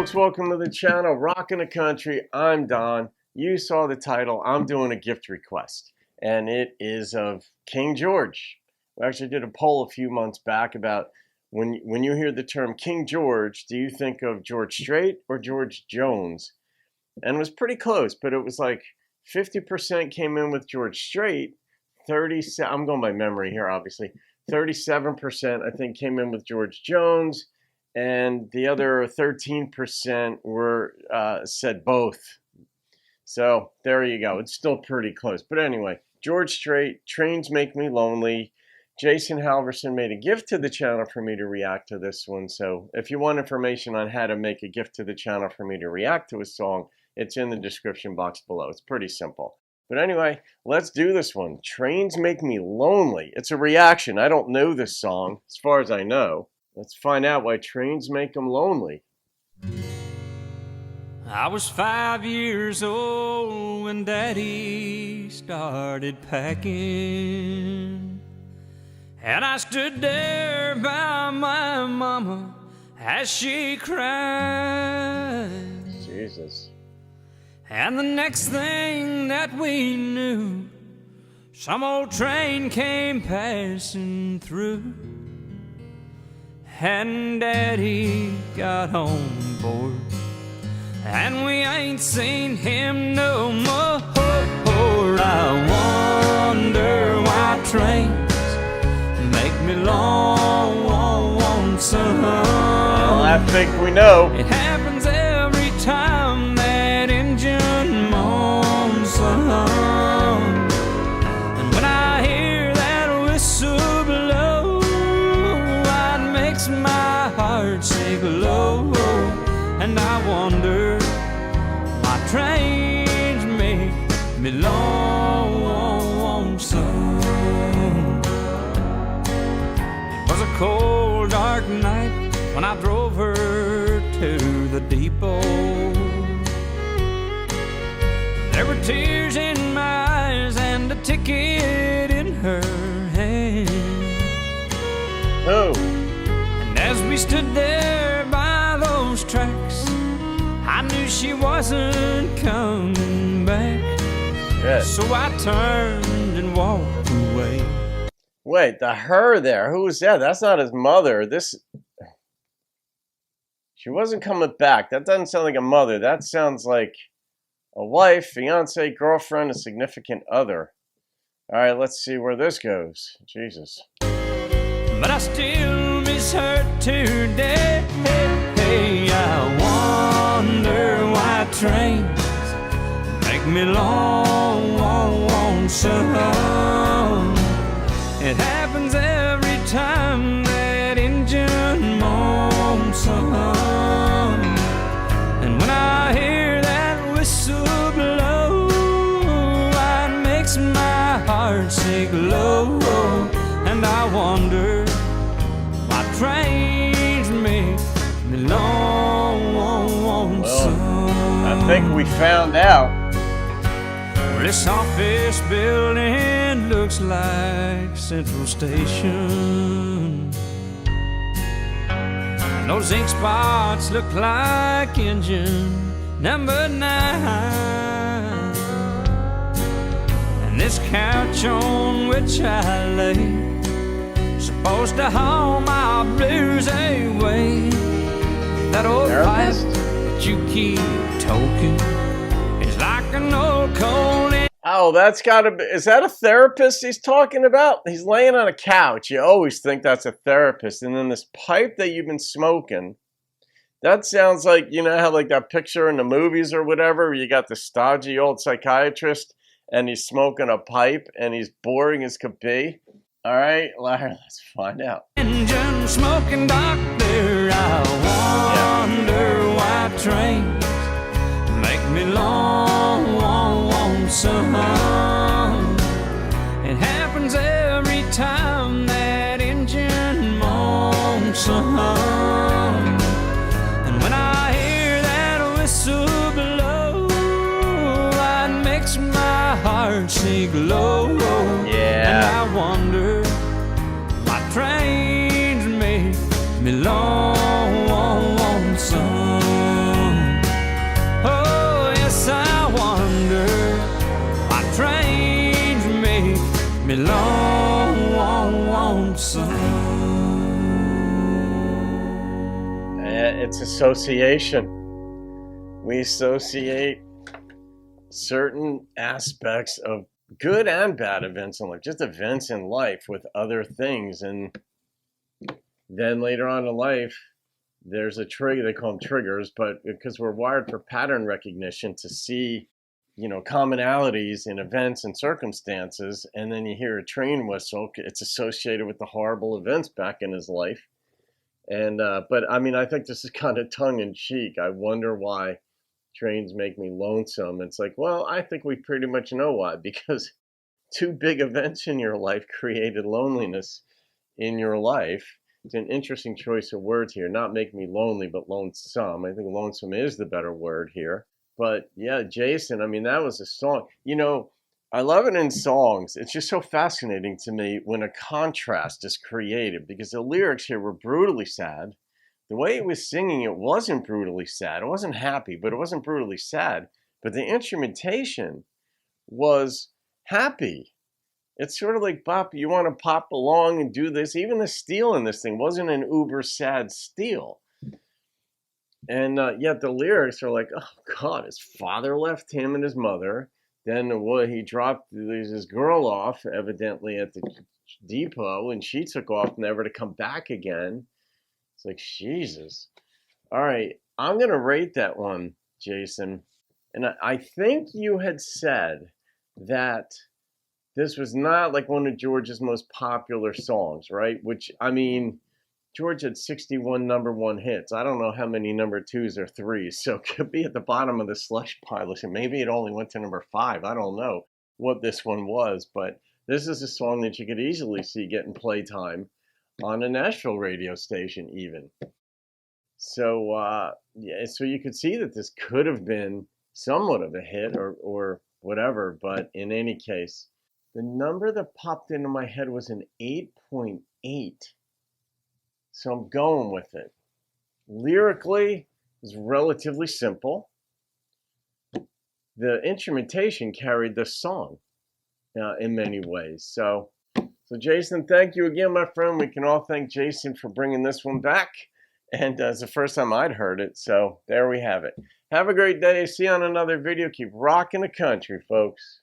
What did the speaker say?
folks, welcome to the channel, Rockin' the Country. I'm Don. You saw the title. I'm doing a gift request, and it is of King George. We actually did a poll a few months back about when you hear the term King George, do you think of George Strait or George Jones? And it was pretty close, but it was like 50% came in with George Strait, I'm going by memory here, obviously. 37% I think came in with George Jones, and the other 13% were said both. So there you go. It's still pretty close. But anyway, George Strait, Trains Make Me Lonely. Jason Halverson made a gift to the channel for me to react to this one. So if you want information on how to make a gift to the channel for me to react to a song, it's in the description box below. It's pretty simple. But anyway, let's do this one. Trains Make Me Lonely. It's a reaction. I don't know this song as far as I know. Let's find out why trains make them lonely. I was 5 years old when Daddy started packing, and I stood there by my mama as she cried. Jesus. And the next thing that we knew, some old train came passing through, and Daddy got on board, and we ain't seen him no more. I wonder why trains make me lonesome. Well, I think we know. It happens every time that engine moans. And when I hear that whistle blow, it makes my heart sink low. And I wonder why trains make me lonesome. It was a cold, dark night when I drove her to the depot. There were tears in my eyes and a ticket in her hand. Oh. And as we stood there by those tracks, I knew she wasn't coming back. Yes. So I turned and walked away. Wait, the her there, who was that? That's not his mother. She wasn't coming back. That doesn't sound like a mother. That sounds like a wife, fiance, girlfriend, a significant other. All right, let's see where this goes. Jesus. But I still miss her today. I wonder why trains make me lonesome. It happens every time that engine moans. And when I hear that whistle blow, it makes my heart sink low. And I wonder why trains make me lonesome. Well, I think we found out. Well, this office building looks like Central Station, and those ink spots look like engine number 9. And this couch on which I lay, supposed to haul my blues away. That old pipe that you keep toking is like an old cold. Oh, that's gotta be, is that a therapist he's talking about? He's laying on a couch. You always think that's a therapist. And then this pipe that you've been smoking, that sounds like, you know how like that picture in the movies or whatever, where you got the stodgy old psychiatrist and he's smoking a pipe and he's boring as could be. All right, let's find out. Engine smoking doctor, I wonder why trains make me lonesome. It happens every time that engine moans. And when I hear that whistle blow, it makes my heart sink low. Yeah. And I wonder why trains make me lonesome. me lonesome. It's association. We associate certain aspects of good and bad events in life, just events in life, with other things. And then later on in life, there's a trigger. They call them triggers, but because we're wired for pattern recognition to see, commonalities in events and circumstances. And then you hear a train whistle. It's associated with the horrible events back in his life. And but I mean, I think this is kind of tongue in cheek. I wonder why trains make me lonesome. It's like, well, I think we pretty much know why, because two big events in your life created loneliness in your life. It's an interesting choice of words here. Not make me lonely, but lonesome. I think lonesome is the better word here. But yeah, Jason, I mean, that was a song. I love it in songs. It's just so fascinating to me when a contrast is created, because the lyrics here were brutally sad. The way it was singing, it wasn't brutally sad. It wasn't happy, but it wasn't brutally sad. But the instrumentation was happy. It's sort of like, Bop, you want to pop along and do this. Even the steel in this thing wasn't an uber sad steel. And yet the lyrics are like, oh, God, his father left him and his mother. Then he dropped his girl off, evidently, at the depot, and she took off never to come back again. It's like, Jesus. All right, I'm going to rate that one, Jason. And I think you had said that this was not like one of George's most popular songs, right? Which, I mean, George had 61 number one hits. I don't know how many number twos or threes, so it could be at the bottom of the slush pile. And maybe it only went to number 5. I don't know what this one was, but this is a song that you could easily see getting playtime on a Nashville radio station even. So, so you could see that this could have been somewhat of a hit or whatever, but in any case, the number that popped into my head was an 8.8. So I'm going with it. Lyrically, it's relatively simple. The instrumentation carried the song in many ways. So Jason, thank you again, my friend. We can all thank Jason for bringing this one back. And it's the first time I'd heard it. So there we have it. Have a great day. See you on another video. Keep rocking the country, folks.